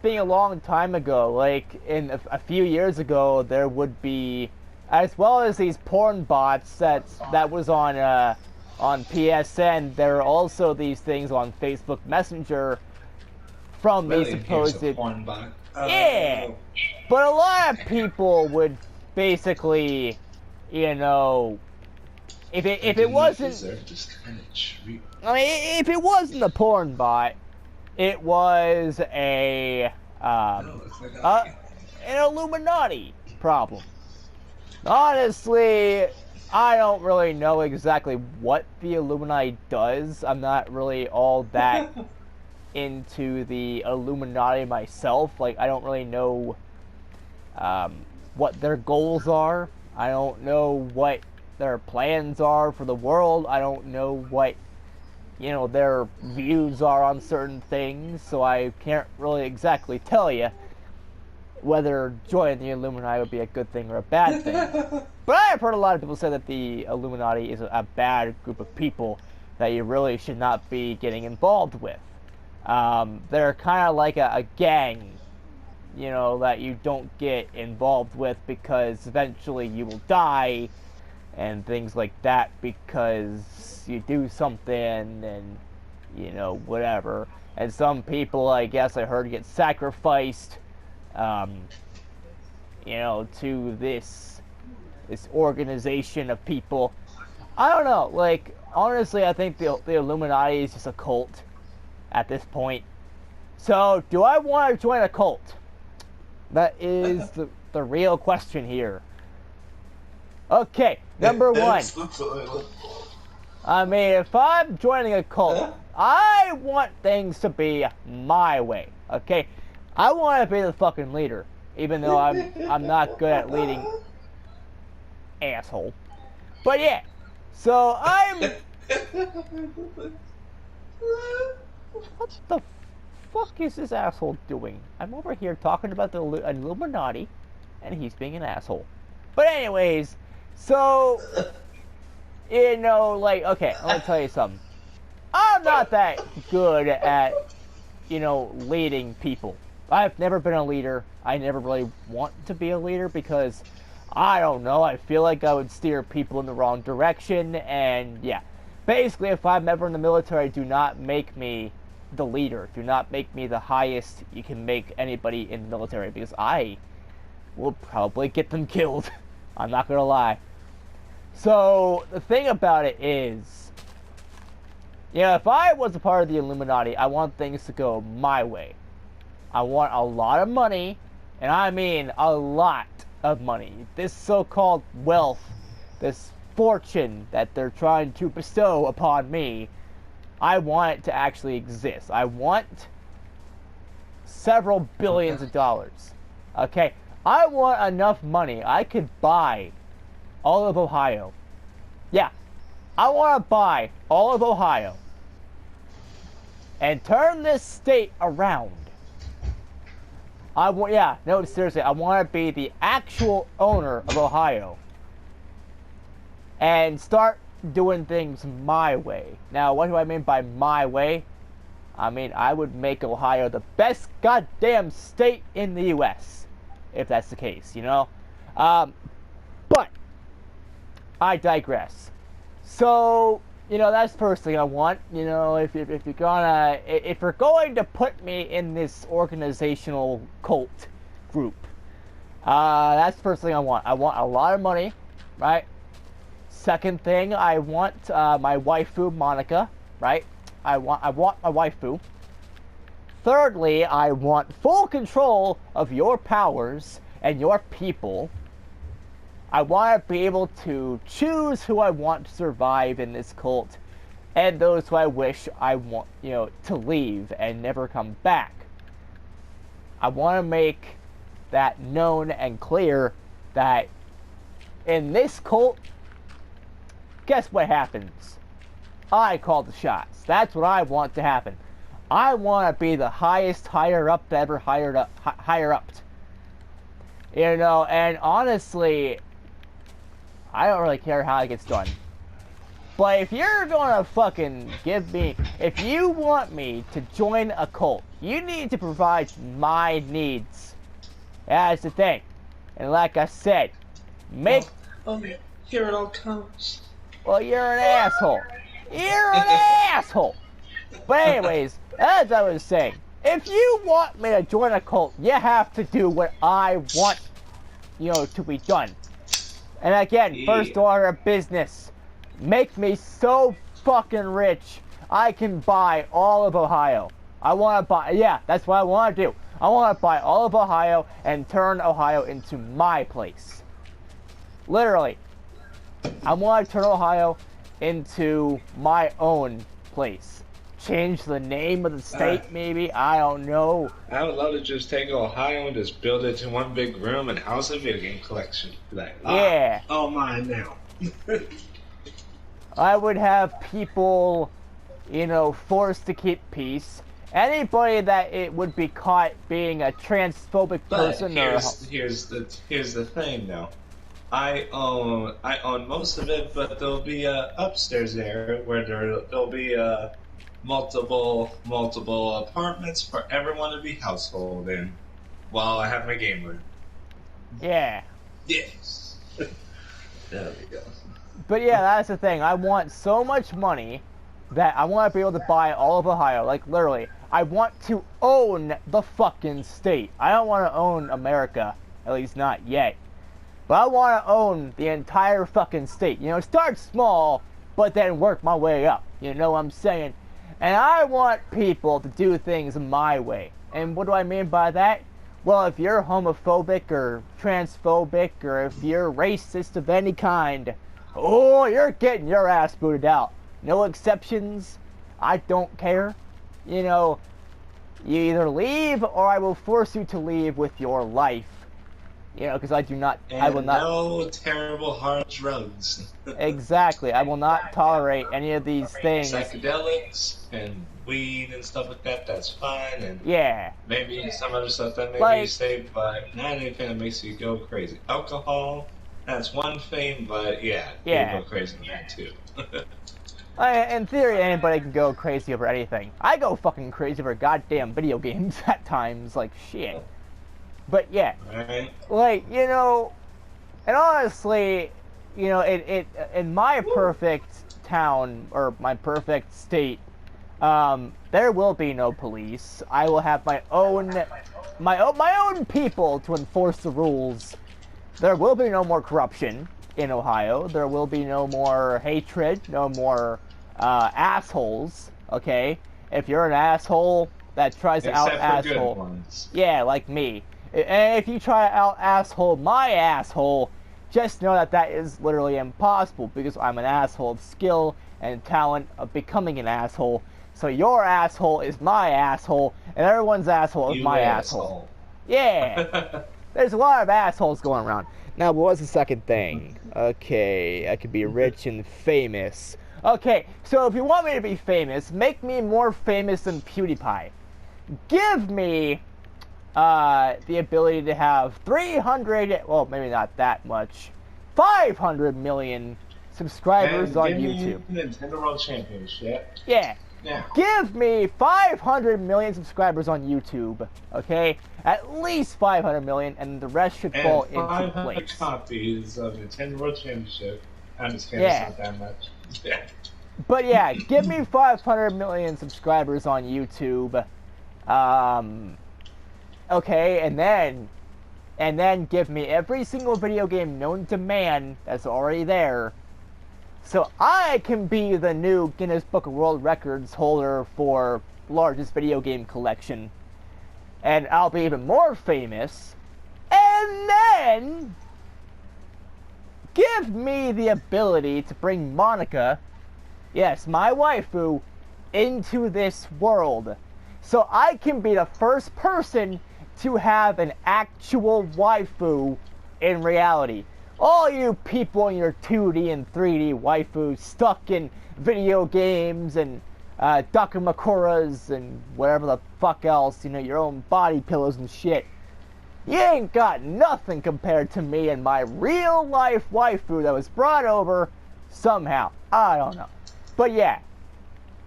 being a long time ago, like in a few years ago, there would be, as well as these porn bots that was on PSN. There are also these things on Facebook Messenger from these Really? Here's supposed, a porn bot. yeah. But a lot of people would basically, you know, if it wasn't, deserve this kind of treatment. I mean, if it wasn't a porn bot, it was Looks like an Illuminati problem. Honestly, I don't really know exactly what the Illuminati does. I'm not really all that into the Illuminati myself. Like, I don't really know what their goals are. I don't know what their plans are for the world. I don't know what, their views are on certain things. So I can't really exactly tell you whether joining the Illuminati would be a good thing or a bad thing. But I've heard a lot of people say that the Illuminati is a bad group of people that you really should not be getting involved with. They're kind of like a gang, that you don't get involved with because eventually you will die and things like that because you do something and, whatever. And some people, I guess I heard, get sacrificed to this organization of people. I don't know. Like, honestly, I think the Illuminati is just a cult at this point. So, do I want to join a cult? That is the real question here. Okay, number one. I mean, if I'm joining a cult, I want things to be my way. Okay, I want to be the fucking leader, even though I'm not good at leading, asshole. But yeah, so I'm. What the fuck is this asshole doing? I'm over here talking about the Illuminati, and he's being an asshole. But anyways, so okay, let me tell you something. I'm not that good at leading people. I've never been a leader. I never really want to be a leader because, I don't know, I feel like I would steer people in the wrong direction, and yeah. Basically, if I'm ever in the military, do not make me the leader. Do not make me the highest you can make anybody in the military, because I will probably get them killed. I'm not gonna lie. So, the thing about it is, if I was a part of the Illuminati, I want things to go my way. I want a lot of money, and I mean a lot of money. This so-called wealth, this fortune that they're trying to bestow upon me, I want it to actually exist. I want several billions of dollars. Okay? I want enough money. I could buy all of Ohio. Yeah. I want to buy all of Ohio and turn this state around. Seriously, I want to be the actual owner of Ohio and start doing things my way. Now, what do I mean by my way? I mean, I would make Ohio the best goddamn state in the U.S., if that's the case, But, I digress. So, that's the first thing I want. If you're going to put me in this organizational cult group, that's the first thing I want. I want a lot of money, right? Second thing, I want my waifu, Monica, right? I want my waifu. Thirdly, I want full control of your powers and your people. I want to be able to choose who I want to survive in this cult, and those who I wish I want, to leave and never come back. I want to make that known and clear that in this cult, guess what happens? I call the shots. That's what I want to happen. I want to be the highest higher up that ever higher up. And honestly, I don't really care how it gets done. But if you're gonna fucking if you want me to join a cult, You need to provide my needs. That's the thing. And like I said, make... Oh, here it all comes. Well, you're an asshole. You're an asshole. But anyways, as I was saying, if you want me to join a cult, you have to do what I want, to be done. And again, first order of business, make me so fucking rich I can buy all of Ohio. I want to buy, that's what I want to do. I want to buy all of Ohio and turn Ohio into my place. Literally. I want to turn Ohio into my own place. Change the name of the state, maybe? I don't know. I would love to just take Ohio and just build it to one big room and house a video game collection. Like, yeah. All mine now. I would have people, forced to keep peace. Anybody that it would be caught being a transphobic person, here's the thing though. I own most of it, but there'll be a upstairs area where there'll be multiple apartments for everyone to be household in, while I have my game room. Yeah. Yes. There we go. But yeah, that's the thing. I want so much money that I want to be able to buy all of Ohio. Like, literally, I want to own the fucking state. I don't want to own America, at least not yet. But I want to own the entire fucking state. Start small, but then work my way up. You know what I'm saying? And I want people to do things my way. And what do I mean by that? Well, if you're homophobic or transphobic or if you're racist of any kind, oh, you're getting your ass booted out. No exceptions. I don't care. You either leave or I will force you to leave with your life. Because I will not. No terrible hard drugs. Exactly. I will not tolerate any of these things. Psychedelics and weed and stuff like that, that's fine. And yeah. Maybe some other stuff that may be safe, but not anything that makes you go crazy. Alcohol, that's one thing, but you go crazy on that too. In theory, anybody can go crazy over anything. I go fucking crazy over goddamn video games at times, like shit. But yeah, right. And honestly, in my perfect town or my perfect state, there will be no police. I will have my own people to enforce the rules. There will be no more corruption in Ohio. There will be no more hatred, no more assholes. Okay, if you're an asshole that tries to out-asshole, yeah, like me. And if you try to out-asshole my asshole, just know that is literally impossible because I'm an asshole of skill and talent of becoming an asshole. So your asshole is my asshole, and everyone's asshole is my asshole. Yeah. There's a lot of assholes going around. Now, what was the second thing? Okay, I could be rich and famous. Okay, so if you want me to be famous, make me more famous than PewDiePie. Give me the ability to have 300, well, maybe not that much, 500 million subscribers on YouTube. Nintendo World Championship. Yeah. Give me 500 million subscribers on YouTube, okay? At least 500 million, and the rest should fall into place. 500 copies of Nintendo World Championship. I'm just kidding, it's not that much. Yeah. But yeah, give me 500 million subscribers on YouTube. Okay, and then give me every single video game known to man that's already there, so I can be the new Guinness Book of World Records holder for largest video game collection, and I'll be even more famous, and then give me the ability to bring Monica, yes, my waifu, into this world, so I can be the first person to have an actual waifu in reality. All you people in your 2D and 3D waifus stuck in video games and Dakamakuras and whatever the fuck else, your own body pillows and shit. You ain't got nothing compared to me and my real life waifu that was brought over somehow. I don't know. But yeah,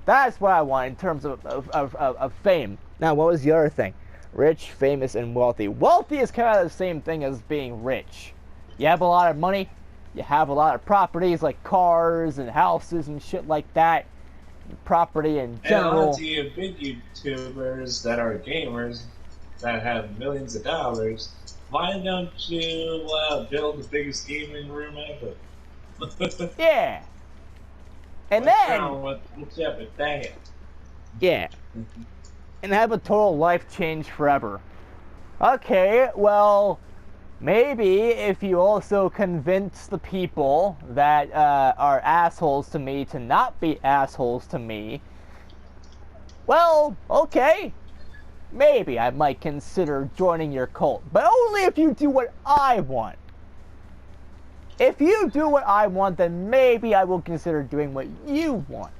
that's what I want in terms of fame. Now, what was the other thing? Rich, famous, and wealthy. Wealthy is kind of the same thing as being rich. You have a lot of money, you have a lot of properties like cars and houses and shit like that. Property in And a lot general. of you big YouTubers that are gamers that have millions of dollars, why don't you build the biggest gaming room ever? Yeah. And What's then, wrong with what's up with that? yeah. And have a total life change forever. Okay, well, maybe if you also convince the people that are assholes to me to not be assholes to me, well, okay. Maybe I might consider joining your cult, but only if you do what I want. If you do what I want, then maybe I will consider doing what you want.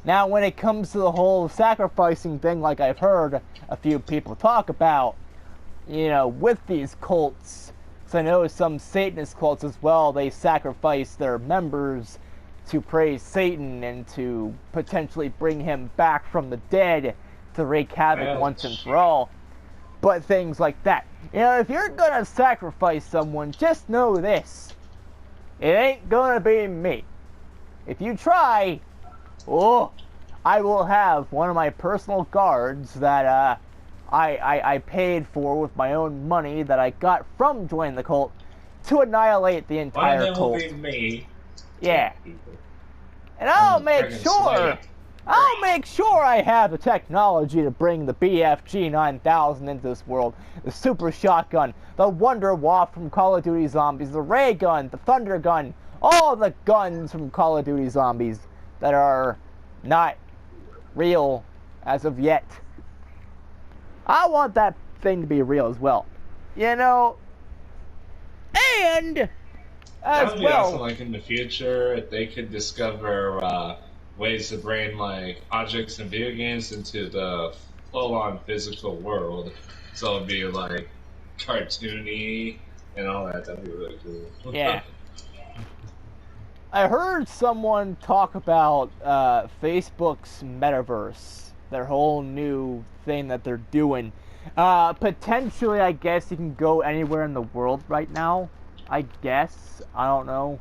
Now, when it comes to the whole sacrificing thing, like I've heard a few people talk about, you know, with these cults, because I know some Satanist cults as well, they sacrifice their members to praise Satan and to potentially bring him back from the dead to wreak havoc once and for all. But things like that. You know, if you're gonna sacrifice someone, just know this. It ain't gonna be me. If you try, oh, I will have one of my personal guards that I paid for with my own money that I got from joining the cult to annihilate the entire cult. Why that will be me? Yeah. And I'll make sure I have the technology to bring the BFG 9000 into this world. The super shotgun, the Wonder Waff from Call of Duty Zombies, the ray gun, the thunder gun, all the guns from Call of Duty Zombies that are not real as of yet. I want that thing to be real as well. You know, and as that would be well. awesome, like in the future, if they could discover ways to bring like objects and video games into the full-on physical world. So it'd be like cartoony and all that. That'd be really cool. Yeah. I heard someone talk about Facebook's metaverse, their whole new thing that they're doing. Potentially, I guess you can go anywhere in the world right now. I guess. I don't know.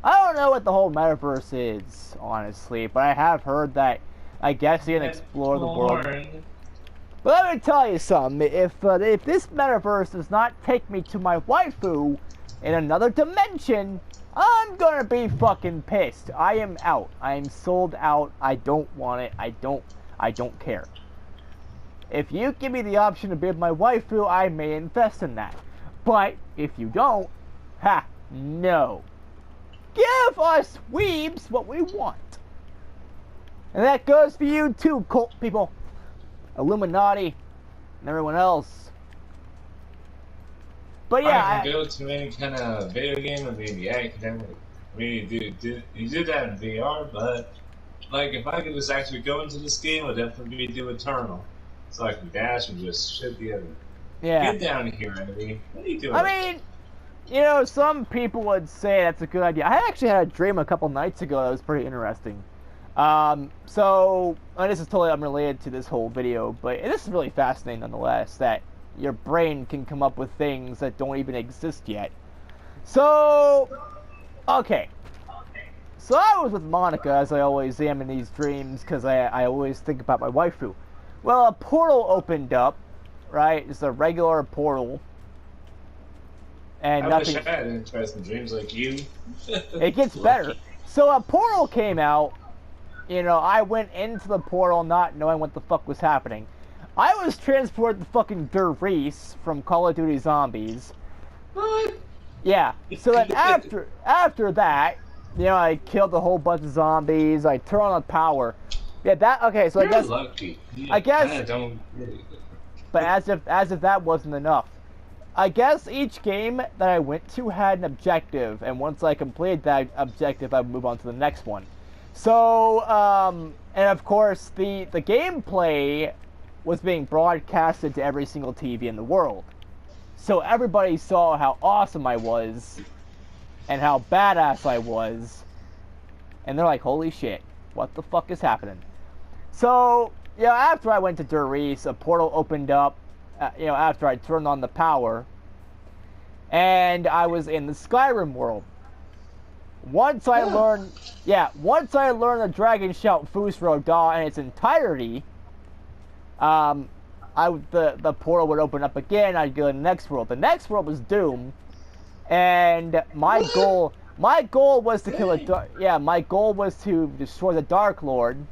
I don't know what the whole metaverse is, honestly, but I have heard that I guess you can explore the world. But let me tell you something. If this metaverse does not take me to my waifu in another dimension, I'm gonna be fucking pissed. I am out. I am sold out. I don't want it. I don't care. If you give me the option to be with my waifu, I may invest in that. But if you don't, ha, no. Give us weebs what we want. And that goes for you too, cult people. Illuminati and everyone else. But yeah, I can go to any kind of video game. I mean, yeah, you do that in VR, but like if I could just actually go into this game, I'd definitely do Eternal, so I can dash and just shit the other. Yeah. Get down here, Andy. What are you doing? I mean, you know, some people would say that's a good idea. I actually had a dream a couple nights ago that was pretty interesting. So, and this is totally unrelated to this whole video, but this is really fascinating nonetheless, that your brain can come up with things that don't even exist yet. So, okay. So I was with Monica, as I always am in these dreams, because I always think about my waifu. Well, a portal opened up, right? It's a regular portal. And I nothing. wish I had interesting dreams like you. It gets better. So a portal came out. You know, I went into the portal not knowing what the fuck was happening. I was transported to fucking Reese from Call of Duty Zombies. What? Yeah. So then after that, you know, I killed a whole bunch of zombies. I turned on the power. Yeah, that okay. So You're I guess lucky. I guess. I don't. But as if that wasn't enough, I guess each game that I went to had an objective, and once I completed that objective, I'd move on to the next one. So, and of course, the gameplay was being broadcasted to every single TV in the world. So everybody saw how awesome I was, and how badass I was, and they're like, holy shit, what the fuck is happening? So, after I went to Doris, a portal opened up, after I turned on the power, and I was in the Skyrim world. Once I learned the Dragon Shout Fusro Daw in its entirety, the portal would open up again. I'd go to the next world. The next world was Doom, and my goal was to kill my goal was to destroy the Dark Lord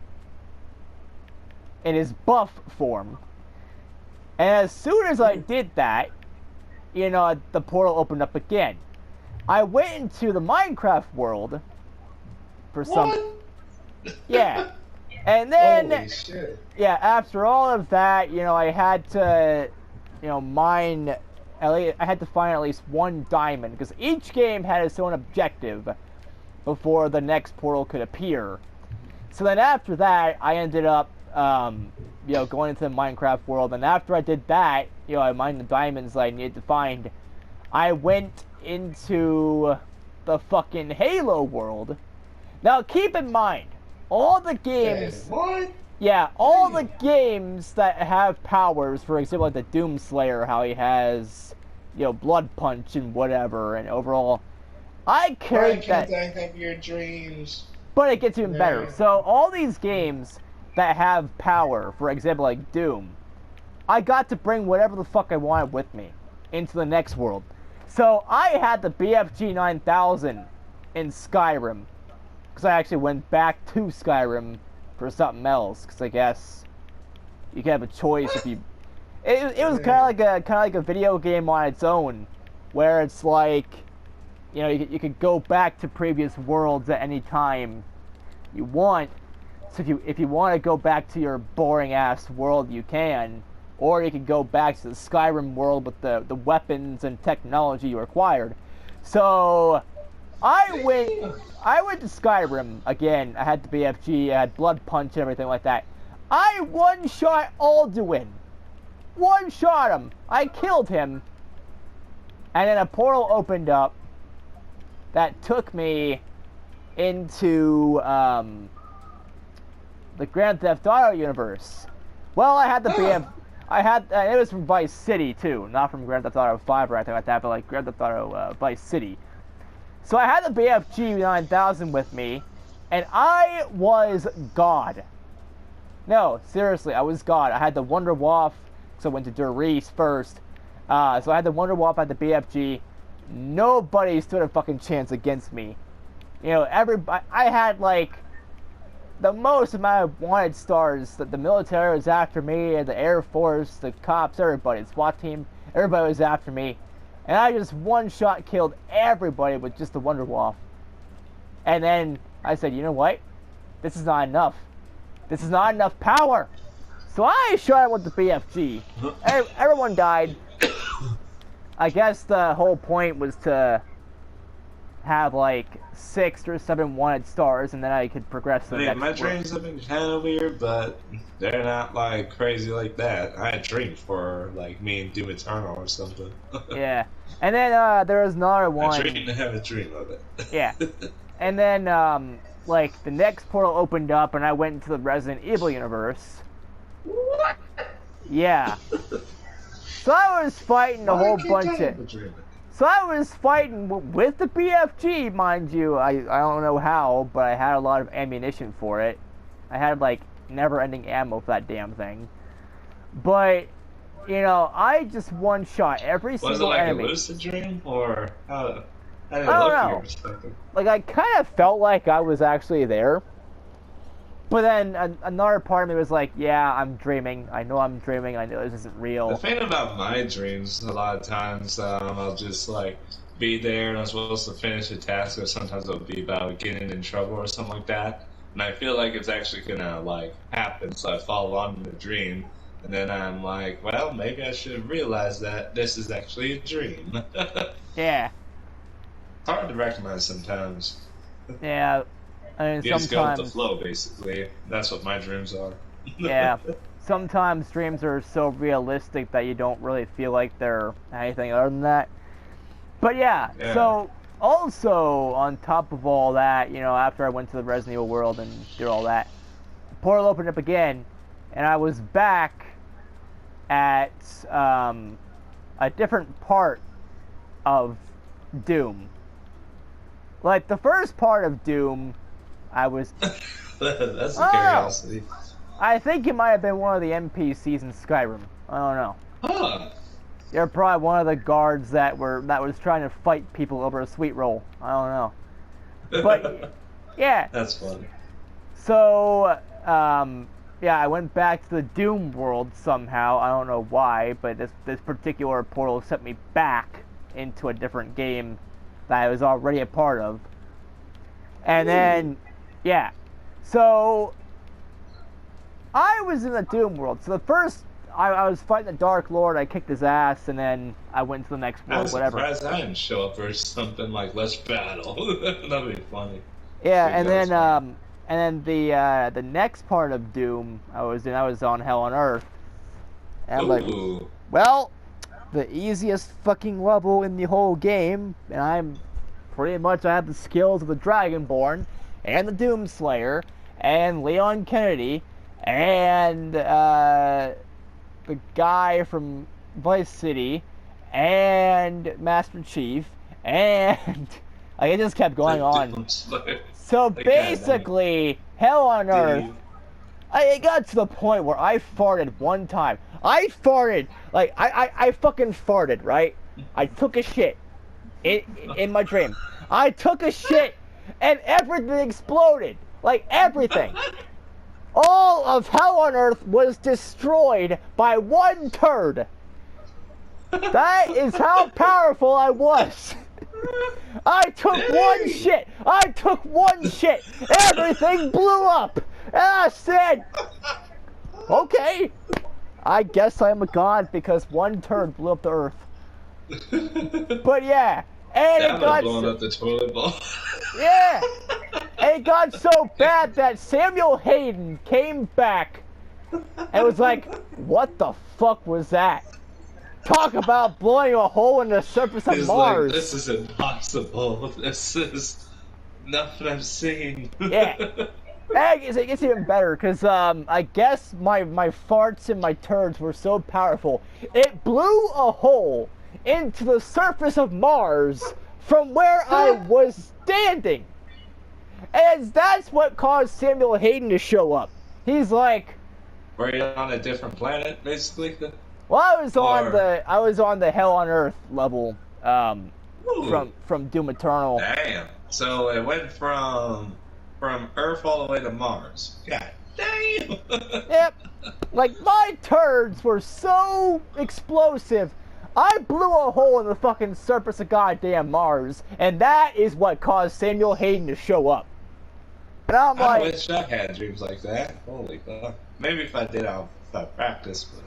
in his buff form. And as soon as I did that, the portal opened up again. I went into the Minecraft world for some. Yeah. And then, Holy shit. After all of that, I had to, mine. I had to find at least one diamond, because each game had its own objective before the next portal could appear. So then after that, I ended up, going into the Minecraft world, and after I did that, I mined the diamonds I needed to find. I went into the fucking Halo world. Now keep in mind, all the games... What? Yeah, all the games that have powers, for example, like the Doomslayer, how he has, Blood Punch and whatever, and overall, I carried that... Why can't I have your dreams? But it gets even better. So all these games that have power, for example, like Doom, I got to bring whatever the fuck I wanted with me into the next world. So I had the BFG 9000 in Skyrim, because I actually went back to Skyrim for something else, because I guess you can have a choice if you... It was kind of like a video game on its own, where it's like, you could go back to previous worlds at any time you want. So if you want to go back to your boring ass world, you can, or you can go back to the Skyrim world with the weapons and technology you acquired. So I went to Skyrim again. I had the BFG, I had Blood Punch and everything like that. I one-shot Alduin. One-shot him. I killed him. And then a portal opened up that took me into the Grand Theft Auto universe. Well, I had the it was from Vice City too, not from Grand Theft Auto 5 or anything like that, but like Grand Theft Auto Vice City. So I had the BFG 9000 with me, and I was God. No, seriously, I was God. I had the Wonder Waff, so I went to Doris first. So I had the Wonder Waff, I had the BFG. Nobody stood a fucking chance against me. Everybody. I had like the most amount of wanted stars. That the military was after me, and the Air Force, the cops, everybody, the SWAT team, everybody was after me. And I just one-shot killed everybody with just the Wonder Waff. And then I said, you know what? This is not enough. This is not enough power. So I shot it with the BFG. Everyone died. I guess the whole point was to have like 6 or 7 wanted stars, and then I could progress to the next my dreams have been kind of weird, but they're not like crazy like that. I had dreams for like me and Doom Eternal or something. Yeah, and then there was another one. I dreamed to have a dream of it. Yeah, and then like the next portal opened up, and I went into the Resident Evil universe. What? Yeah. So I was fighting a whole bunch of... So I was fighting with the BFG, mind you. I don't know how, but I had a lot of ammunition for it. I had like never-ending ammo for that damn thing. But, I just one-shot every single enemy. Was it like a lucid dream, or how did it I look don't from know. your perspective? Like, I kind of felt like I was actually there. But then another part of me was like, yeah, I'm dreaming. I know I'm dreaming. I know this isn't real. The thing about my dreams, a lot of times, I'll just like be there and I'm supposed to finish a task, or sometimes it'll be about getting in trouble or something like that. And I feel like it's actually gonna like happen, so I fall on the dream. And then I'm like, well, maybe I should realize that this is actually a dream. Yeah. It's hard to recognize sometimes. Yeah. I mean, You just go sometimes... with the flow, basically. That's what my dreams are. Yeah. Sometimes dreams are so realistic that you don't really feel like they're anything other than that. But yeah, so also on top of all that, after I went to the Resident Evil world and did all that, the portal opened up again, and I was back at a different part of Doom. Like, the first part of Doom, I was... That's a curiosity. I think it might have been one of the NPCs in Skyrim. I don't know. Huh. You're probably one of the guards that was trying to fight people over a sweet roll. I don't know. But, yeah. That's funny. So, yeah, I went back to the Doom world somehow. I don't know why, but this particular portal sent me back into a different game that I was already a part of. And then, yeah. So, I was in the Doom world. So the first, I was fighting the Dark Lord, I kicked his ass, and then I went to the next world, I'm surprised I didn't show up or something like let's battle. That'd be funny. Yeah, and then the next part of Doom I was on Hell on Earth. And I'm like, well, the easiest fucking level in the whole game, and I have the skills of the Dragonborn, and the Doomslayer, and Leon Kennedy, and the guy from Vice City, and Master Chief, and like, it just kept going on. So basically, Hell on Earth, it got to the point where I farted one time. I farted, like, I fucking farted, right? I took a shit in my dream. I took a shit, and everything exploded. Like, everything. All of Hell on Earth was destroyed by one turd. That is how powerful I was. I took one shit. Everything blew up. And I said, okay, I guess I'm a god because one turd blew up the Earth. But yeah, and it got blown up the toilet bowl. Yeah, and it got so bad that Samuel Hayden came back and was like, what the fuck was that? Talk about blowing a hole in the surface of Mars. Like, this is impossible. This is nothing I've seen. Yeah. It gets even better, because I guess my farts and my turds were so powerful, it blew a hole into the surface of Mars from where I was standing. And that's what caused Samuel Hayden to show up. He's like... Were you on a different planet, basically? Well, I was on the Hell on Earth level from Doom Eternal. Damn. So it went from Earth all the way to Mars. God damn. Yep. Like, my turds were so explosive, I blew a hole in the fucking surface of goddamn Mars, and that is what caused Samuel Hayden to show up. And I'm like, I wish I had dreams like that. Holy fuck. Maybe if I did, I'll practice, but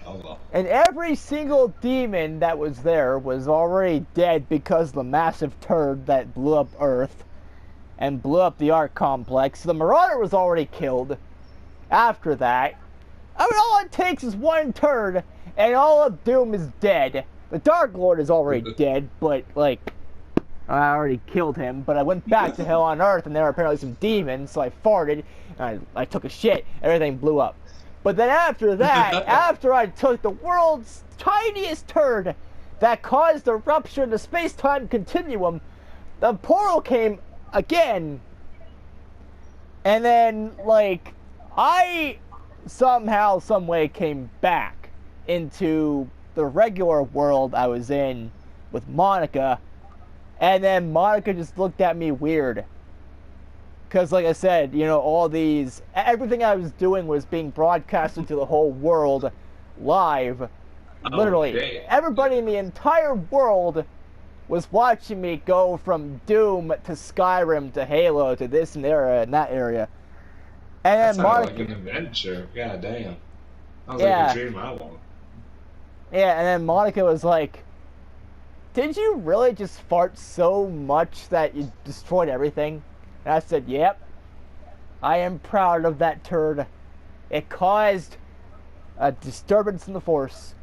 oh well. And every single demon that was there was already dead because of the massive turd that blew up Earth and blew up the Ark Complex. The Marauder was already killed. After that, I mean, all it takes is one turd, and all of Doom is dead. The Dark Lord is already dead, but, like, I already killed him. But I went back to Hell on Earth, and there were apparently some demons, so I farted, and I took a shit, everything blew up. But then after that, after I took the world's tiniest turd that caused a rupture in the space-time continuum, the portal came again, and then, like, I somehow, someway came back into the regular world I was in with Monica, and then Monica just looked at me weird. Because, like I said, you know, everything I was doing was being broadcasted to the whole world live. Literally. Okay. Everybody in the entire world was watching me go from Doom to Skyrim to Halo to this and that area. And that then Monica... like an adventure. God damn. Sounds yeah. like a dream I want. Yeah, and then Monica was like, did you really just fart so much that you destroyed everything? And I said, yep, I am proud of that turd. It caused a disturbance in the Force.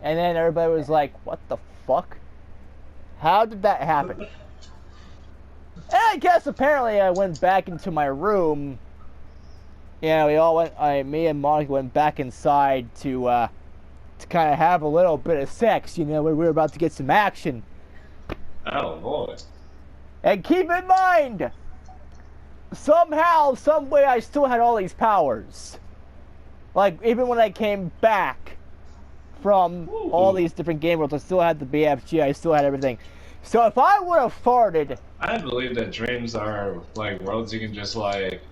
And then everybody was like, what the fuck? How did that happen? And I guess apparently I went back into my room Yeah, we all went. Me and Monica went back inside to kind of have a little bit of sex. You know, when we were about to get some action. Oh boy. And keep in mind, somehow, some way, I still had all these powers. Like even when I came back from all these different game worlds, I still had the BFG. I still had everything. So if I would have farted, I believe that dreams are like worlds you can just like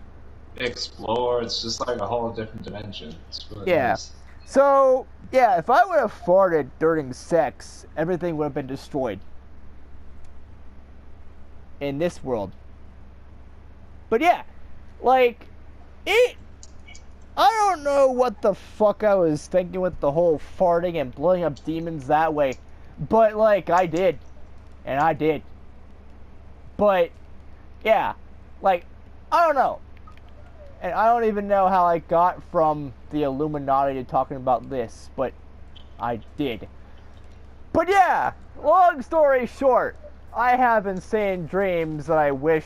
explore. It's just like a whole different dimension. It's really yeah. nice. So yeah, if I would have farted during sex, everything would have been destroyed in this world. But yeah, like it. I don't know what the fuck I was thinking with the whole farting and blowing up demons that way, but like I did, and I did. But yeah, like I don't know. And I don't even know how I got from the Illuminati to talking about this, but I did. But yeah, long story short, I have insane dreams that I wish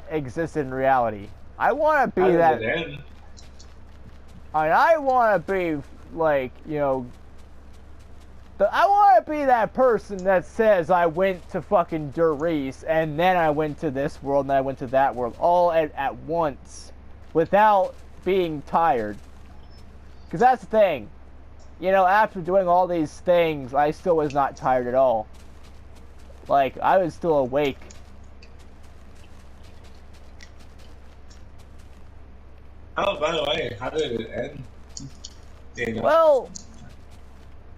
existed in reality. I want to be that. I want to be like, you know, I want to be that person that says I went to fucking Doris and then I went to this world and then I went to that world all at once without being tired. Because that's the thing. You know, after doing all these things, I still was not tired at all. Like, I was still awake. Oh, by the way, how did it end? Daniel? Well,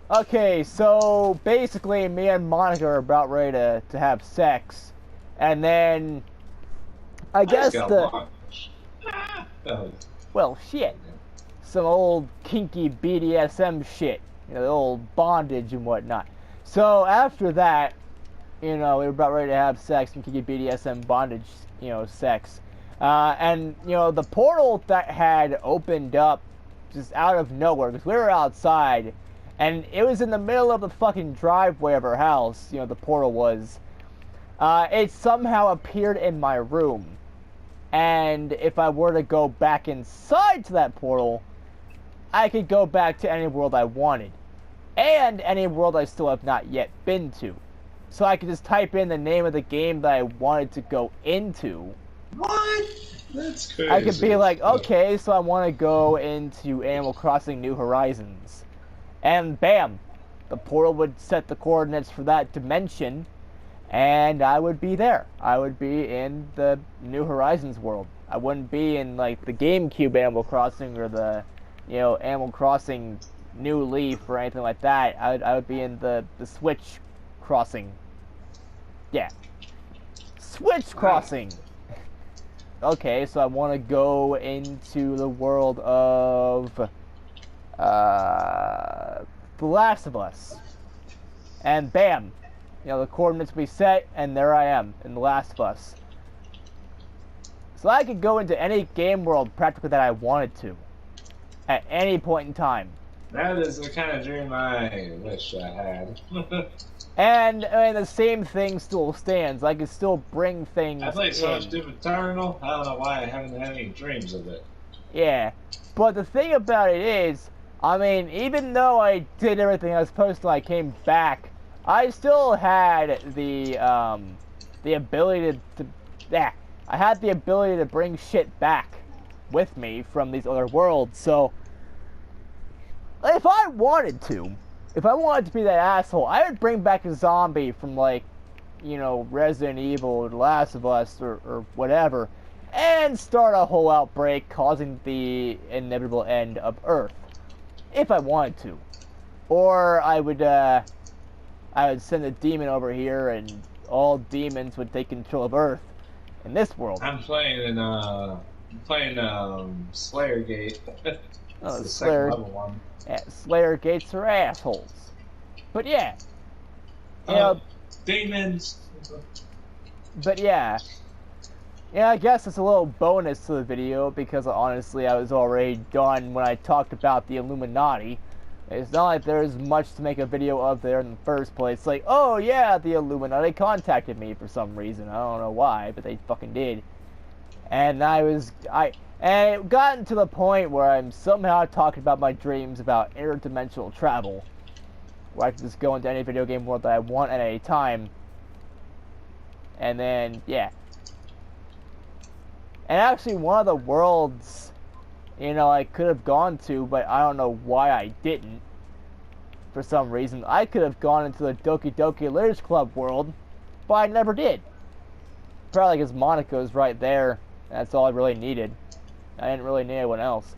okay, so basically me and Monica are about ready to have sex. And then, I guess well, shit. Some old kinky BDSM shit. You know, the old bondage and whatnot. So after that, you know, we were about ready to have sex and kinky BDSM bondage, you know, sex. And, you know, the portal that had opened up just out of nowhere, because we were outside, and it was in the middle of the fucking driveway of our house, you know, the portal was. It somehow appeared in my room. And if I were to go back inside to that portal, I could go back to any world I wanted. And any world I still have not yet been to. So I could just type in the name of the game that I wanted to go into. What? That's crazy. I could be like, okay, so I want to go into Animal Crossing New Horizons. And bam, the portal would set the coordinates for that dimension, and I would be there. I would be in the New Horizons world. I wouldn't be in, like, the GameCube Animal Crossing or the, you know, Animal Crossing New Leaf or anything like that. I would be in the Switch Crossing. Yeah. Switch Crossing! Okay, so I want to go into the world of The Last of Us. And bam! You know, the coordinates will be set, and there I am, in The Last of Us. So I could go into any game world practically that I wanted to. At any point in time. That is the kind of dream I wish I had. And I mean, the same thing still stands. I can still bring things I played so in. much Doom Eternal, I don't know why I haven't had any dreams of it. Yeah. But the thing about it is, I mean, even though I did everything I was supposed to, I came back, I still had the ability to I had the ability to bring shit back with me from these other worlds, so if I wanted to be that asshole, I would bring back a zombie from, like, you know, Resident Evil or The Last of Us or whatever, and start a whole outbreak causing the inevitable end of Earth. If I wanted to. Or I would send a demon over here and all demons would take control of Earth in this world. I'm playing Slayer Gate. Oh, the Slayer, second level one. yeah, Slayer Gates are assholes. But yeah. You know, demons. but yeah. Yeah, I guess it's a little bonus to the video because honestly I was already done when I talked about the Illuminati. It's not like there's much to make a video of there in the first place. Like, oh yeah, the Illuminati contacted me for some reason. I don't know why, but they fucking did. And and it gotten to the point where I'm somehow talking about my dreams about interdimensional travel, where I can just go into any video game world that I want at any time. And then, yeah. And actually, one of the worlds, I could have gone to, but I don't know why I didn't. For some reason, I could have gone into the Doki Doki Literature Club world, but I never did. Probably because Monaco's right there. That's all I really needed. I didn't really need anyone else.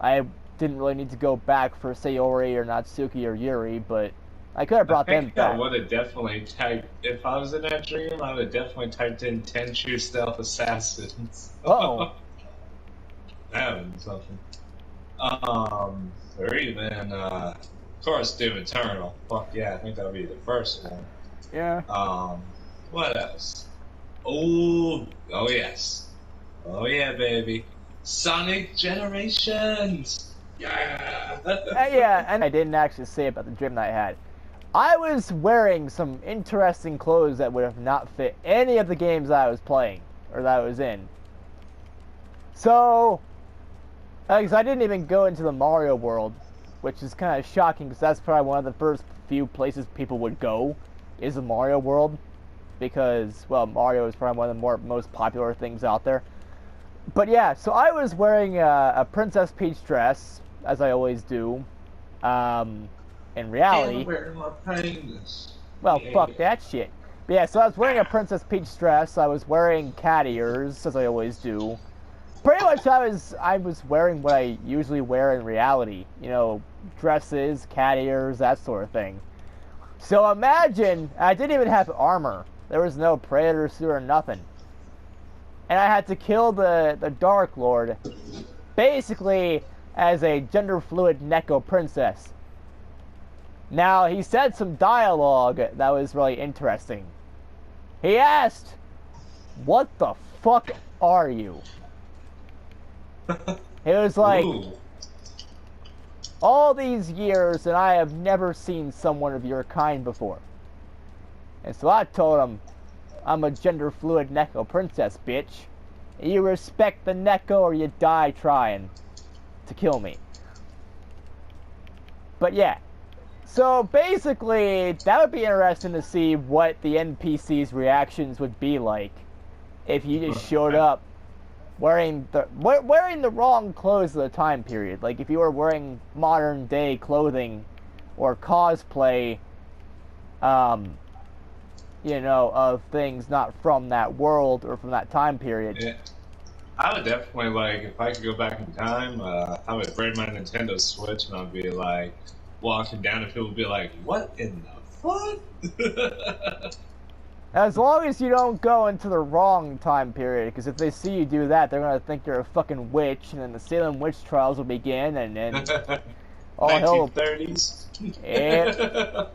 I didn't really need to go back for Sayori or Natsuki or Yuri, but I could have brought them back. I would have definitely typed, if I was in that dream, I would have definitely typed in Tenchu Stealth Assassins. Uh-oh. That would be something. Or even, of course, Doom Eternal. Fuck yeah, I think that would be the first one. Yeah. What else? Oh yes. Oh yeah, baby. Sonic Generations! Yeah! Yeah, and I didn't actually say about the dream that I had. I was wearing some interesting clothes that would have not fit any of the games I was playing, or that I was in. So, because I didn't even go into the Mario world, which is kind of shocking, because that's probably one of the first few places people would go, is the Mario world. Because, well, Mario is probably one of the most popular things out there. But yeah, so I was wearing a Princess Peach dress, as I always do. In reality, well, yeah. fuck that shit. But yeah, so I was wearing a Princess Peach dress. I was wearing cat ears, as I always do. Pretty much, I was wearing what I usually wear in reality. Dresses, cat ears, that sort of thing. So imagine, I didn't even have armor. There was no predator suit or nothing. And I had to kill the Dark Lord, basically as a gender-fluid Neko princess. Now, he said some dialogue that was really interesting. He asked, "What the fuck are you?" It was like, Ooh. all these years and I have never seen someone of your kind before. And so I told him, I'm a gender-fluid Neko princess, bitch. You respect the Neko or you die trying to kill me. But yeah. So basically, that would be interesting to see what the NPC's reactions would be like if you just showed up wearing the wrong clothes of the time period. Like if you were wearing modern day clothing or cosplay, of things not from that world or from that time period. Yeah. I would definitely, if I could go back in time, I would bring my Nintendo Switch and I'd be walking down and people would be like, what in the fuck? As long as you don't go into the wrong time period, because if they see you do that, they're going to think you're a fucking witch, and then the Salem witch trials will begin, and then all hell... 1930s? Yep.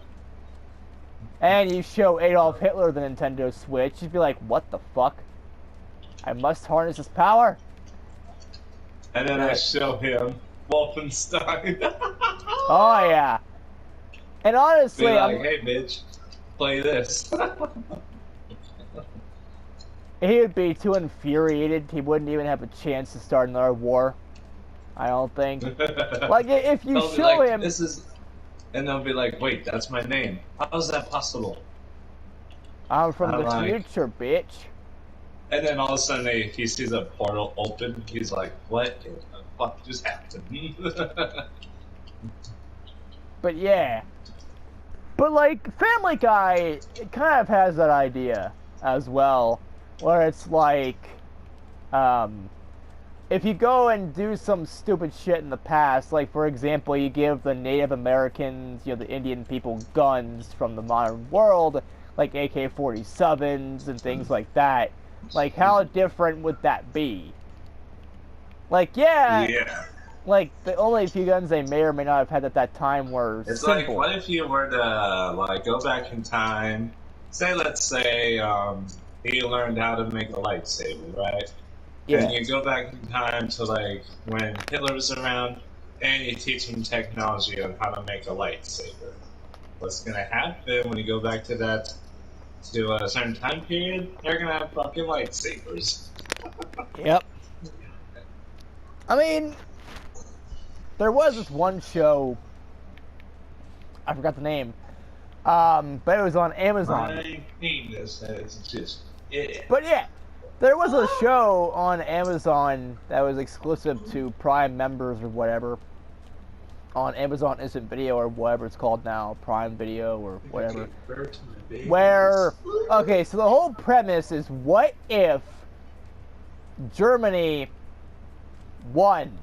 And you show Adolf Hitler the Nintendo Switch, you'd be like, what the fuck? I must harness his power? And then I show him Wolfenstein. Oh, yeah. And honestly, be like, hey, bitch, play this. He would be too infuriated. He wouldn't even have a chance to start another war. I don't think. If you show him... This is... And they'll be like, wait, that's my name. How is that possible? I'm from the future, bitch. And then all of a sudden he sees a portal open. He's like, what in the fuck just happened? But yeah. But Family Guy, it kind of has that idea as well. Where it's if you go and do some stupid shit in the past, for example, you give the Native Americans, the Indian people, guns from the modern world, like AK-47s and things like that, how different would that be? Yeah. The only few guns they may or may not have had at that time were it's simple. What if you were to, go back in time, let's say, he learned how to make a lightsaber, right? Yeah. And you go back in time to when Hitler was around, and you teach him technology on how to make a lightsaber. What's gonna happen when you go back to a certain time period? They're gonna have fucking lightsabers. Yep. I mean, there was this one show, I forgot the name, but it was on Amazon. My penis is just it. But yeah, there was a show on Amazon that was exclusive to Prime members or whatever. On Amazon Instant Video or whatever it's called now, Prime Video or whatever. Where, okay, so the whole premise is, what if Germany won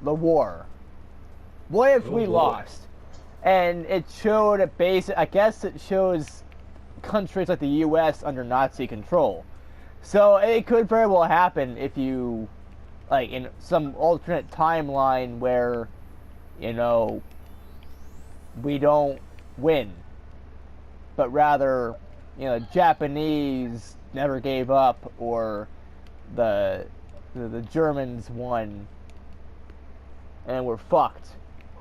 the war? What if we lost? And it showed a base. I guess it shows countries like the U.S. under Nazi control. So it could very well happen if you, like, in some alternate timeline where, you know, we don't win, but rather, you know, Japanese never gave up, or the Germans won, and we're fucked.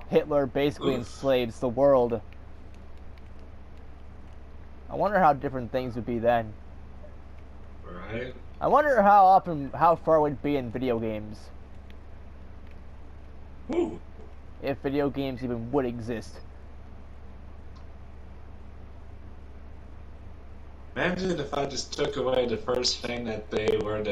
Hitler basically enslaves the world. I wonder how different things would be then. Right. I wonder how far we'd be in video games. Ooh. If video games even would exist. Imagine if I just took away the first thing that they were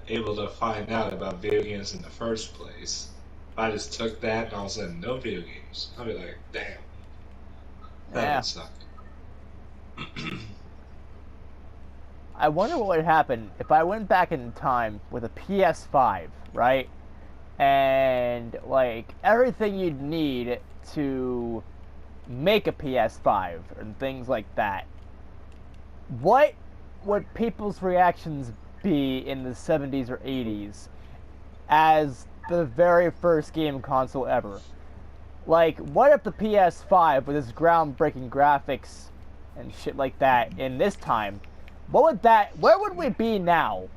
able to find out about video games in the first place. If I just took that and all of a sudden no video games, I'd be like, damn. That would suck. I wonder what would happen if I went back in time with a PS5, right? And, like, everything you'd need to make a PS5 and things like that. What would people's reactions be in the 70s or 80s as the very first game console ever? Like, what if the PS5 with its groundbreaking graphics and shit like that in this time, where would we be now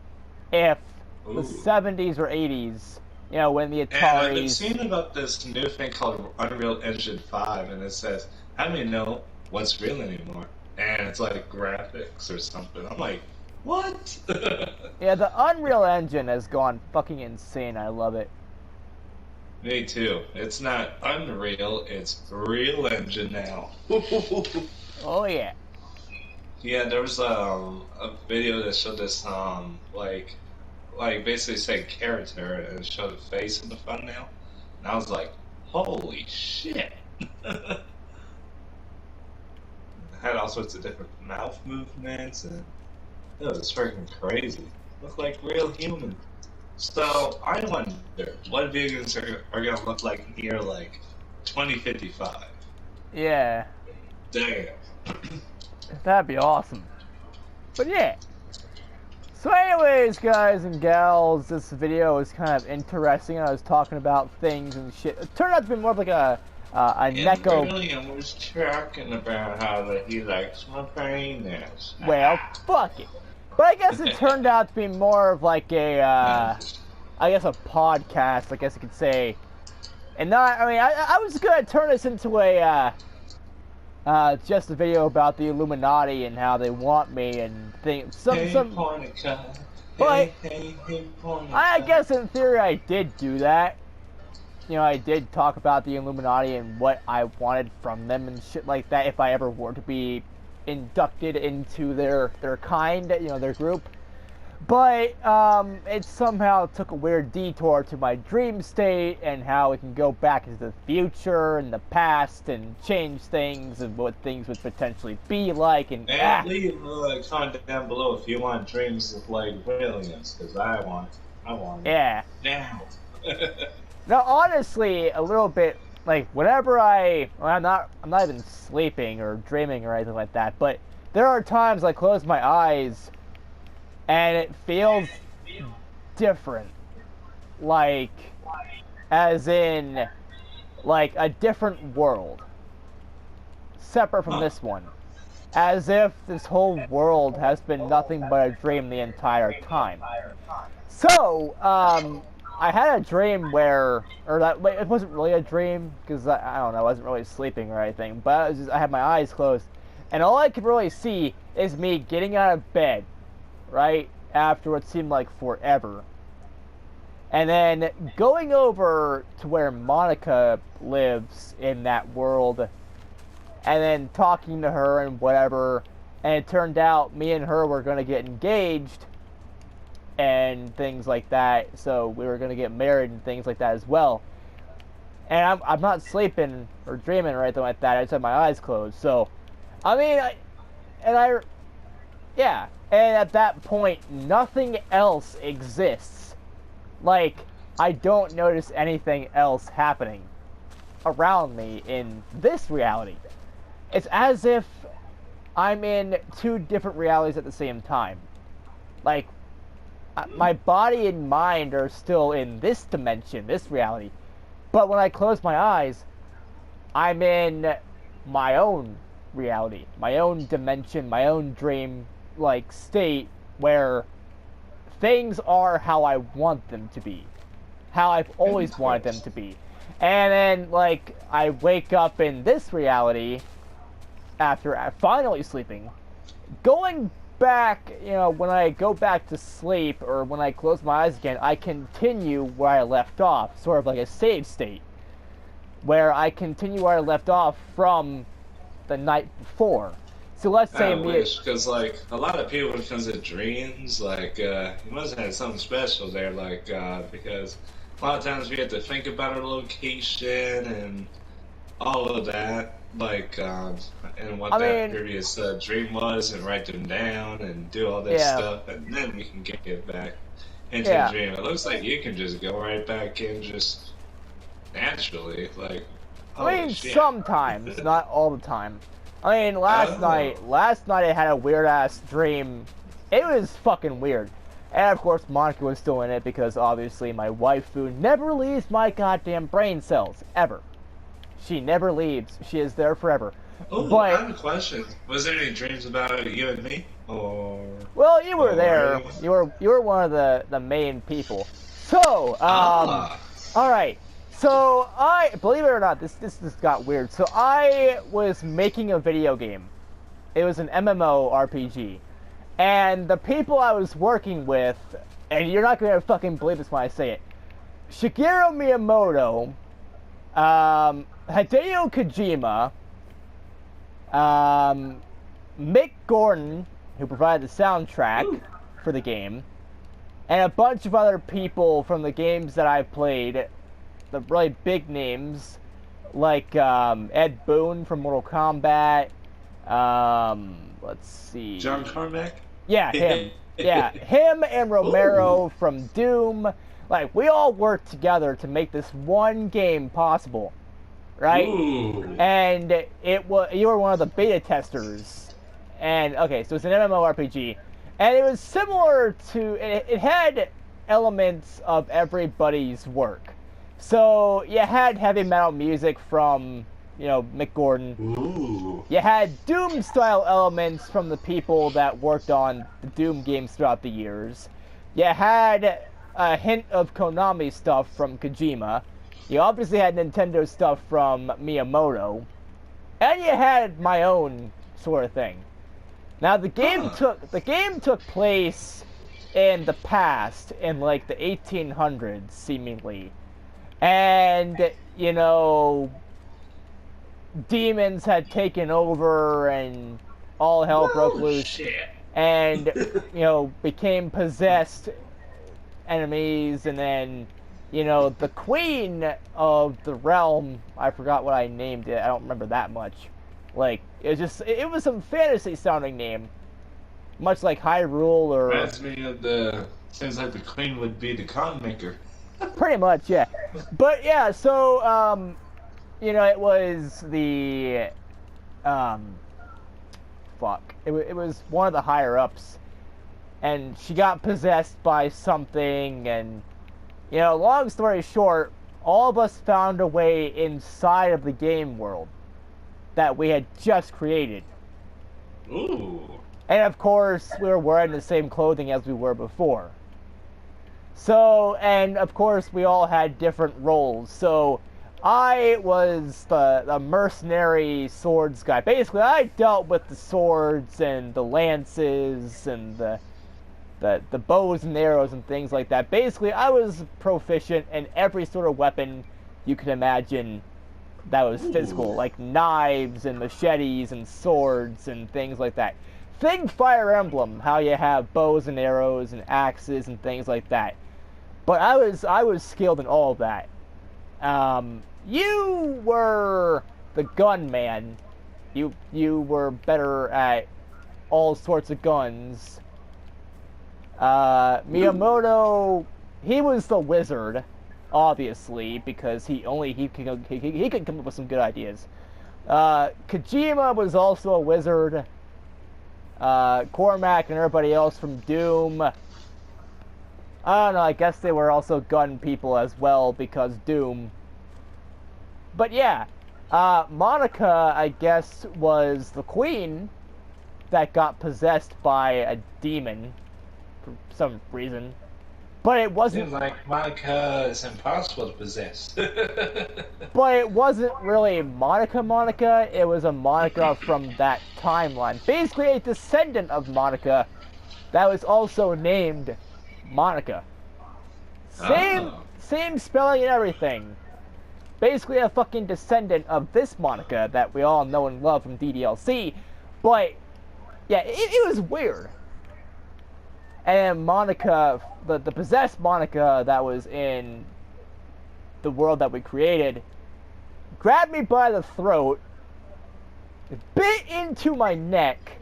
if the 70s or 80s, you know, when the Ataris... And I've been seeing about this new thing called Unreal Engine 5, and it says, how do you know what's real anymore? And it's like graphics or something. I'm like, what? Yeah, the Unreal Engine has gone fucking insane. I love it. Me too. It's not Unreal, it's Real Engine now. Oh yeah. Yeah, there was a video that showed this like basically say character and showed a face in the thumbnail, and I was like, holy shit! Had all sorts of different mouth movements, and it was freaking crazy. Looked like real human. So I wonder what video games are gonna look like near like 2055. Yeah. Damn. That'd be awesome. But yeah. So anyways, guys and gals, this video was kind of interesting. I was talking about things and shit. It turned out to be more of like a Neko. William was talking about how that he likes my penis. Well, fuck it. But I guess it turned out to be more of like a, I guess a podcast, I guess you could say. And not, I mean, I was gonna turn this into a, just a video about the Illuminati and how they want me and things. Pornica. But Hey, Pornica. I guess in theory I did do that. You know, I did talk about the Illuminati and what I wanted from them and shit like that if I ever were to be inducted into their kind, you know, their group. But it somehow took a weird detour to my dream state and how it can go back into the future and the past and change things and what things would potentially be like. And leave a comment down below if you want dreams of like Williams, because I want it. Yeah. Now. Now, honestly, a little bit like whenever I'm not even sleeping or dreaming or anything like that, but there are times I close my eyes and it feels different, like as in like a different world separate from this one, as if this whole world has been nothing but a dream the entire time. So I had a dream where, it wasn't really a dream, because I don't know, I wasn't really sleeping or anything, but I had my eyes closed, and all I could really see is me getting out of bed, right, after what seemed like forever. And then going over to where Monica lives in that world, and then talking to her and whatever, and it turned out me and her were going to get engaged and things like that, so we were going to get married and things like that as well. And I'm not sleeping or dreaming or anything like that, I just have my eyes closed, so, I mean, yeah, and at that point, nothing else exists. Like, I don't notice anything else happening around me in this reality. It's as if I'm in two different realities at the same time. Like, my body and mind are still in this dimension, this reality. But when I close my eyes, I'm in my own reality, my own dimension, my own dream-like state where things are how I want them to be, how I've always wanted them to be. And then, like, I wake up in this reality after finally sleeping, going back, you know, when I go back to sleep or when I close my eyes again, I continue where I left off, sort of like a save state, where I continue where I left off from the night before. So let's say I wish, because like a lot of people, when it comes to dreams, like you must have had something special there, like because a lot of times we have to think about our location and all of that, like and what previous dream was, and write them down and do all this stuff, and then we can get back into the dream. It looks like you can just go right back in just naturally, like. I mean, sometimes, not all the time. I mean, last night I had a weird-ass dream. It was fucking weird. And, of course, Monica was still in it because, obviously, my waifu never leaves my goddamn brain cells. Ever. She never leaves. She is there forever. Oh, but I have a question. Was there any dreams about you and me? Or... Well, you were there. You were one of the main people. So, alright. So, believe it or not, this just got weird. So, I was making a video game. It was an MMORPG. And the people I was working with, and you're not going to fucking believe this when I say it, Shigeru Miyamoto, Hideo Kojima, Mick Gordon, who provided the soundtrack for the game, and a bunch of other people from the games that I've played, the really big names, like Ed Boon from Mortal Kombat, let's see... John Carmack? Yeah, him. Yeah, him and Romero from Doom. Like, we all worked together to make this one game possible, right? Ooh. And you were one of the beta testers. And, okay, so it's an MMORPG. And it was similar to... It had elements of everybody's work. So, you had heavy metal music from, you know, Mick Gordon. Ooh. You had Doom-style elements from the people that worked on the Doom games throughout the years. You had a hint of Konami stuff from Kojima. You obviously had Nintendo stuff from Miyamoto. And you had my own sort of thing. Now, the game took place in the past, in, like, the 1800s, seemingly. And, you know, demons had taken over and all hell broke loose. Shit. And, you know, became possessed enemies, and then, you know, the queen of the realm, I forgot what I named it, I don't remember that much. Like, it was some fantasy sounding name. Much like Hyrule or... Reminds me of seems like the queen would be the con maker. Pretty much, yeah. But yeah, so, you know, it was the, fuck. It was one of the higher ups, and she got possessed by something, and, you know, long story short, all of us found a way inside of the game world that we had just created. Ooh. And of course, we were wearing the same clothing as we were before. So, and of course, we all had different roles. So, I was the mercenary swords guy. Basically, I dealt with the swords and the lances and the the bows and arrows and things like that. Basically, I was proficient in every sort of weapon you could imagine that was physical, like knives and machetes and swords and things like that. Think Fire Emblem, how you have bows and arrows and axes and things like that. But I was skilled in all of that. You were the gunman. You were better at all sorts of guns. Miyamoto, he was the wizard, obviously, because he could come up with some good ideas. Kojima was also a wizard. Cormac and everybody else from Doom. I don't know, I guess they were also gun people as well because Doom. But yeah, Monica, I guess, was the queen that got possessed by a demon for some reason. But it wasn't... Seems like Monica is impossible to possess. But it wasn't really Monica, it was a Monica from that timeline. Basically a descendant of Monica that was also named Monica. Same spelling and everything. Basically a fucking descendant of this Monica that we all know and love from DDLC. But, yeah, it was weird. And Monica, the possessed Monica that was in the world that we created, grabbed me by the throat, bit into my neck,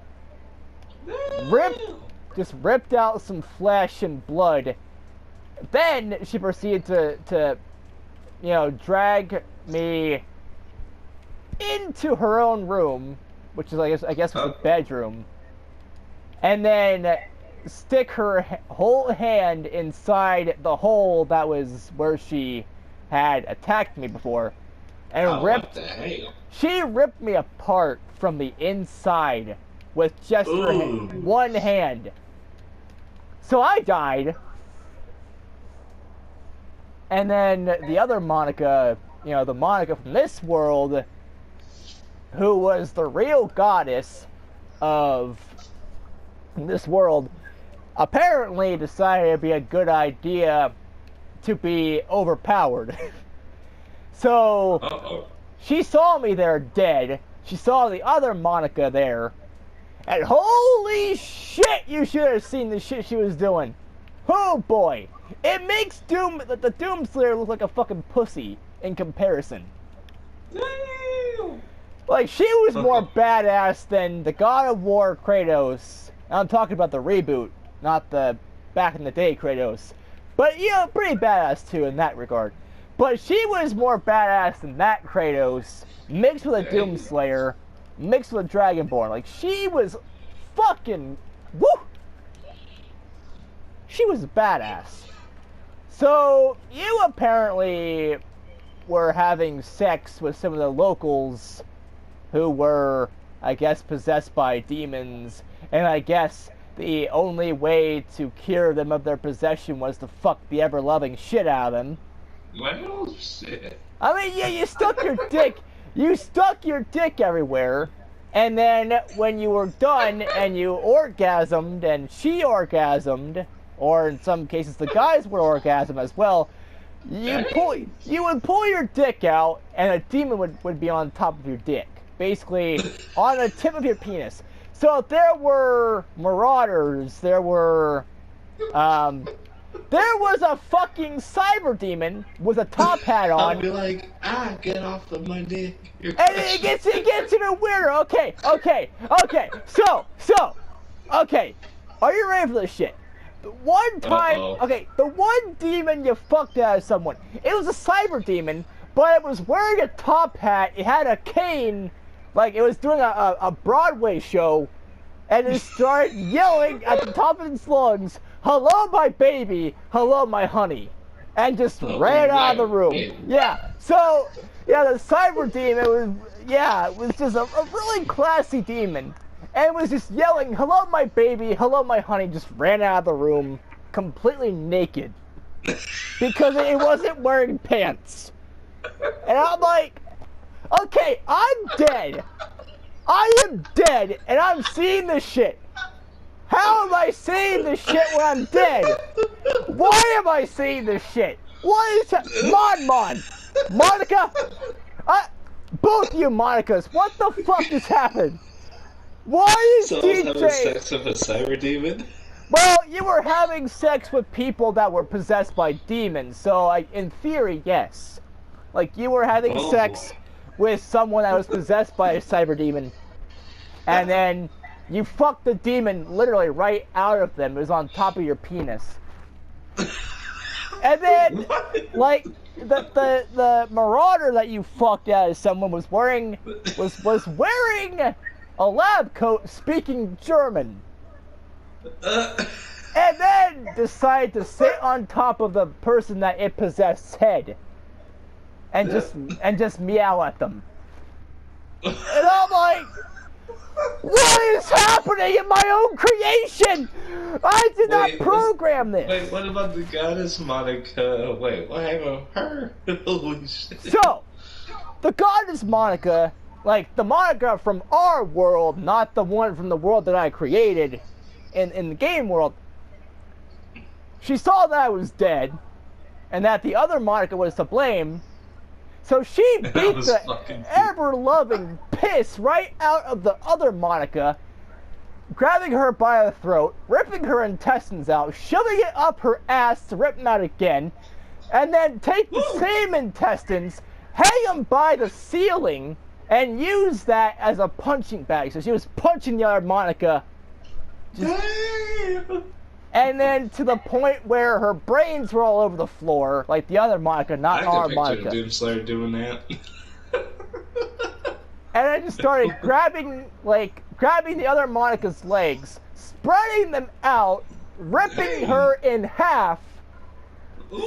ripped out some flesh and blood. Then she proceeded to drag me into her own room, which is I guess was a bedroom, and then stick her whole hand inside the hole that was where she had attacked me before, and what the hell? She ripped me apart from the inside with just her one hand. So I died. And then the other Monica, the Monica from this world, who was the real goddess of this world, apparently decided it'd be a good idea to be overpowered. So she saw me there dead. She saw the other Monica there. And holy shit, you should have seen the shit she was doing. Oh boy. It makes the Doom Slayer look like a fucking pussy in comparison. Like, she was more badass than the God of War Kratos. I'm talking about the reboot, not the back in the day Kratos. But, pretty badass too in that regard. But she was more badass than that Kratos, mixed with a Doom Slayer, mixed with a Dragonborn. Like, she was fucking... Woo! She was badass. So, you apparently were having sex with some of the locals who were, I guess, possessed by demons, and I guess the only way to cure them of their possession was to fuck the ever-loving shit out of them. Well, shit. I mean, yeah, you stuck your dick everywhere, and then when you were done and you orgasmed and she orgasmed, or in some cases the guys would orgasm as well, you would pull your dick out and a demon would be on top of your dick. Basically, on the tip of your penis. So there were marauders, there was a fucking cyber demon with a top hat on. I'll be like, get off of my dick. And it gets even weirder. Okay. So, are you ready for this shit? The one time, the one demon you fucked out of someone, it was a cyber demon, but it was wearing a top hat, it had a cane, like it was doing a Broadway show, and it started yelling at the top of its lungs, "Hello, my baby, hello, my honey," and just ran out of the room. Yeah, so, yeah, the cyber demon it was just a really classy demon. And was just yelling, "Hello, my baby, hello, my honey," just ran out of the room, completely naked. Because it wasn't wearing pants. And I'm like, okay, I'm dead. I am dead, and I'm seeing this shit. How How am I seeing this shit when I'm dead? Why am I seeing this shit? What is that? Monica? Both you Monicas, what the fuck just happened? Why is So I was having DJ... sex with a cyber demon? Well, you were having sex with people that were possessed by demons, so, like, in theory, yes. Like, you were having sex with someone that was possessed by a cyber demon, and then you fucked the demon literally right out of them. It was on top of your penis. And then, like, the marauder that you fucked out of someone was wearing a lab coat speaking German. And then decided to sit on top of the person that it possessed head. And just meow at them. And I'm like, what is happening in my own creation? I did not program this. Wait, what about the goddess Monica? Wait, what happened to her? Holy shit. So, the goddess Monica, like the Monica from our world, not the one from the world that I created in the game world, she saw that I was dead, and that the other Monica was to blame, so she beat the ever-loving piss right out of the other Monica, grabbing her by the throat, ripping her intestines out, shoving it up her ass to rip them out again, and then take the same intestines, hang them by the ceiling, and use that as a punching bag. So she was punching the other Monica, and then to the point where her brains were all over the floor, like the other Monica, not our Monica. I can picture Doomslayer doing that. And I just started grabbing the other Monica's legs, spreading them out, ripping her in half,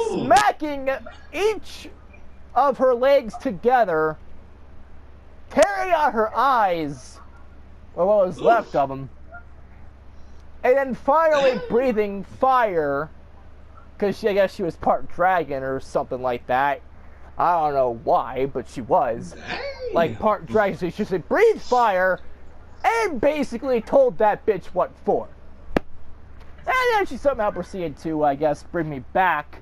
smacking each of her legs together, tearing out her eyes, or what was left of them, and then finally breathing fire, because I guess she was part dragon or something like that. I don't know why, but she was. Like, part dragon, so she said, breathe fire, and basically told that bitch what for. And then she somehow proceeded to, I guess, bring me back.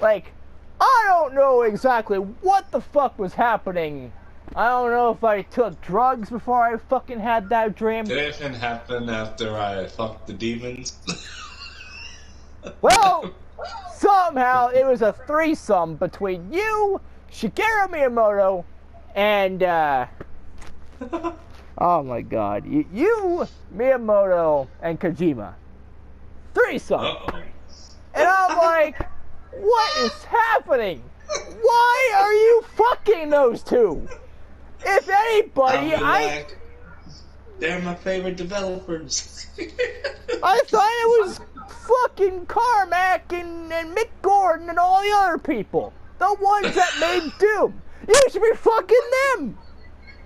Like, I don't know exactly what the fuck was happening. I don't know if I took drugs before I fucking had that dream. Did anything happen after I fucked the demons? Well, somehow it was a threesome between you, Shigeru Miyamoto, and, oh my god, you, Miyamoto, and Kojima. Threesome. And I'm like, what is happening? Why are you fucking those two? If anybody, they're my favorite developers. I thought it was fucking Carmack and Mick Gordon and all the other people. The ones that made Doom. You should be fucking them.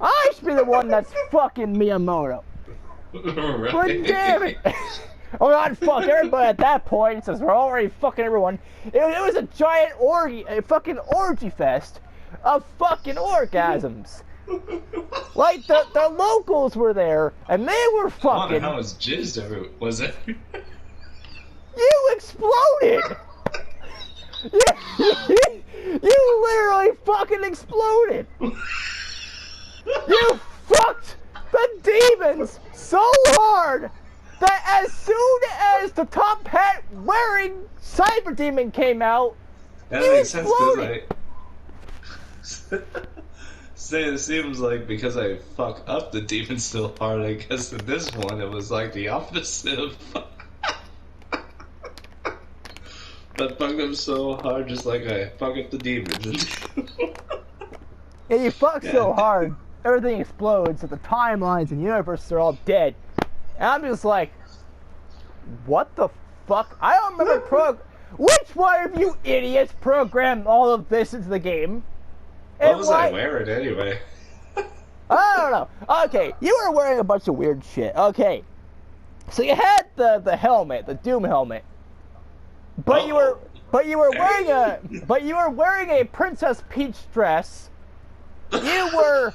I should be the one that's fucking Miyamoto. Right. But damn it. Oh, not fuck everybody at that point, since we're already fucking everyone. It was a giant orgy, a fucking orgy fest of fucking orgasms. Like, the locals were there, and they were fucking... How was jizzed everywhere, was it? You exploded! You literally fucking exploded! You fucked the demons so hard that as soon as the top hat wearing cyber demon came out, that you makes exploded! Sense, because it seems like because I fuck up the demons so hard, I guess in this one it was like the opposite of but fuck them so hard just like I fuck up the demons. Yeah, you fuck so hard, everything explodes, that the timelines and universes are all dead. And I'm just like, what the fuck? I don't remember which one of you idiots programmed all of this into the game? What was I wearing anyway? I don't know. Okay, you were wearing a bunch of weird shit. Okay. So you had the helmet, the Doom helmet. But you were wearing a Princess Peach dress. You were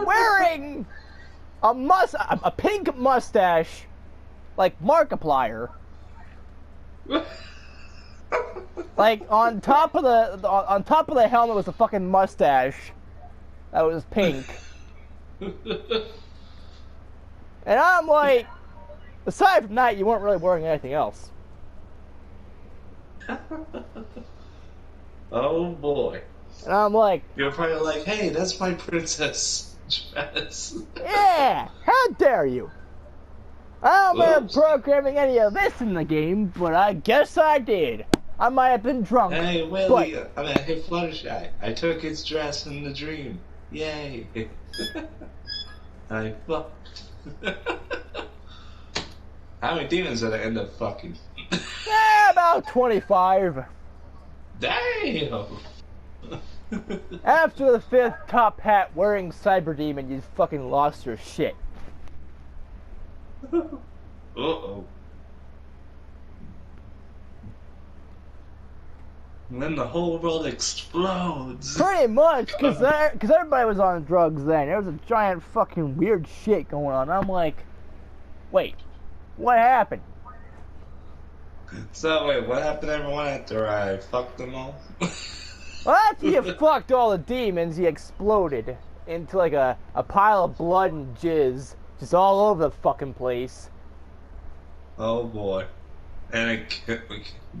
wearing a pink mustache like Markiplier. Like on top of the helmet was a fucking mustache that was pink. And I'm like, aside from that, you weren't really wearing anything else. Oh boy. And I'm like, you're probably like, hey, that's my princess dress. yeah, how dare you? I don't remember programming any of this in the game, but I guess I did. I might have been drunk. Hey, Willie, hey, Fluttershy, I took his dress in the dream. Yay. I fucked. How many demons did I end up fucking? Yeah, about 25. Damn! After the 5th top hat wearing cyber demon, you fucking lost your shit. Uh-oh. And then the whole world explodes. Pretty much, because everybody was on drugs then. There was a giant fucking weird shit going on. I'm like, wait, what happened? So wait, what happened to everyone after I fucked them all? Well, after you fucked all the demons, you exploded into like a pile of blood and jizz just all over the fucking place. Oh boy. And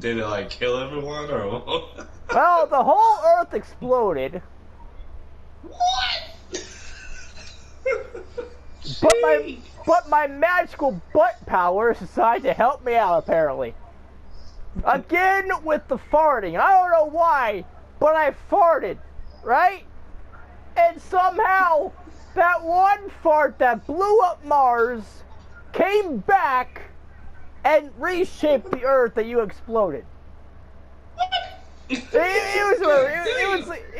did it like kill everyone or what? Well, the whole earth exploded. What? But my magical butt powers decided to help me out apparently. Again with the farting. I don't know why, but I farted, right? And somehow that one fart that blew up Mars came back and reshaped the Earth that you exploded. It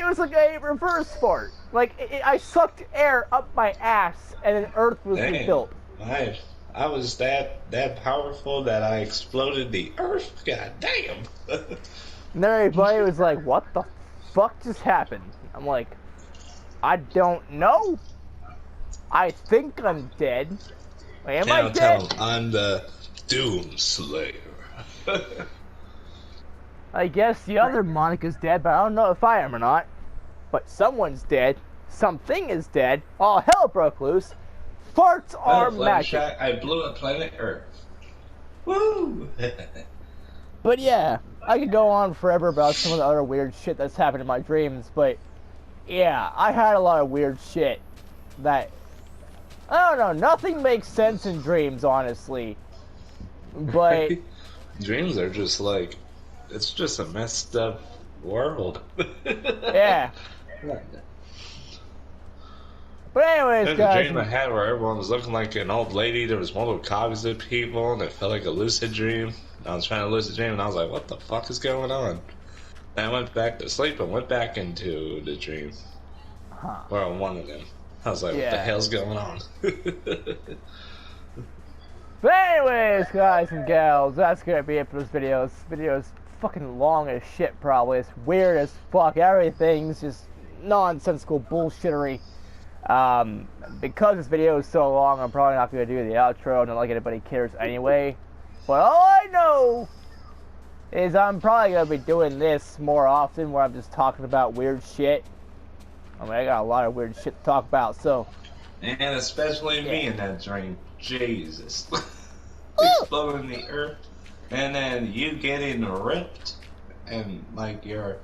was like a reverse fart. Like I sucked air up my ass, and then Earth was rebuilt. I was that powerful that I exploded the Earth. God damn! And everybody was like, "What the fuck just happened?" I'm like, "I don't know. I think I'm dead. Am I dead?" Tell him I'm the Doom Slayer. I guess the other Monica's dead, but I don't know if I am or not. But someone's dead. Something is dead. All hell broke loose. Farts are magic. I blew up planet Earth. Woo! But yeah, I could go on forever about some of the other weird shit that's happened in my dreams, but yeah, I had a lot of weird shit that, I don't know, nothing makes sense in dreams, honestly. But dreams are just like, it's just a messed up world. Yeah. But anyways, there's guys. a dream I had where everyone was looking like an old lady. There was multiple copies of people, and it felt like a lucid dream. I was trying to lucid dream, and I was like, what the fuck is going on? And I went back to sleep and went back into the dream. Huh. Or one of them. I was like, what the hell's going on? But anyways, guys and gals, that's gonna be it for this video. This video is fucking long as shit, probably. It's weird as fuck. Everything's just nonsensical bullshittery. Because this video is so long, I'm probably not gonna do the outro, not like anybody cares anyway. But all I know is I'm probably gonna be doing this more often, where I'm just talking about weird shit. I mean, I got a lot of weird shit to talk about, so. And especially me in that dream. Jesus. Exploding the earth, and then you getting ripped, and like your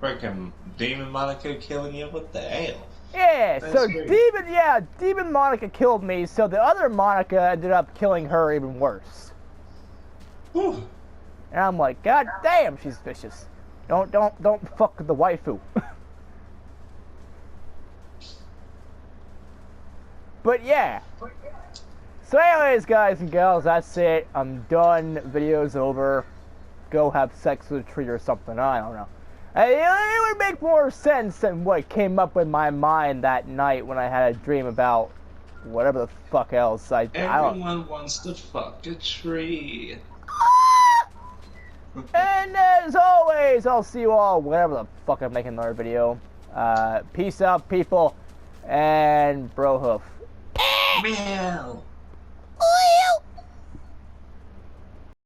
freaking demon Monica killing you. What the hell? Yeah, that's so great. Demon Monica killed me, so the other Monica ended up killing her even worse. Whew. And I'm like, God damn, she's vicious. Don't fuck with the waifu. But yeah. So anyways, guys and gals, that's it. I'm done. Video's over. Go have sex with a tree or something. I don't know. It would make more sense than what came up in my mind that night when I had a dream about whatever the fuck else. Everyone wants to fuck a tree. And as always, I'll see you all whenever the fuck I'm making another video. Peace out, people. And bro hoof. Meow.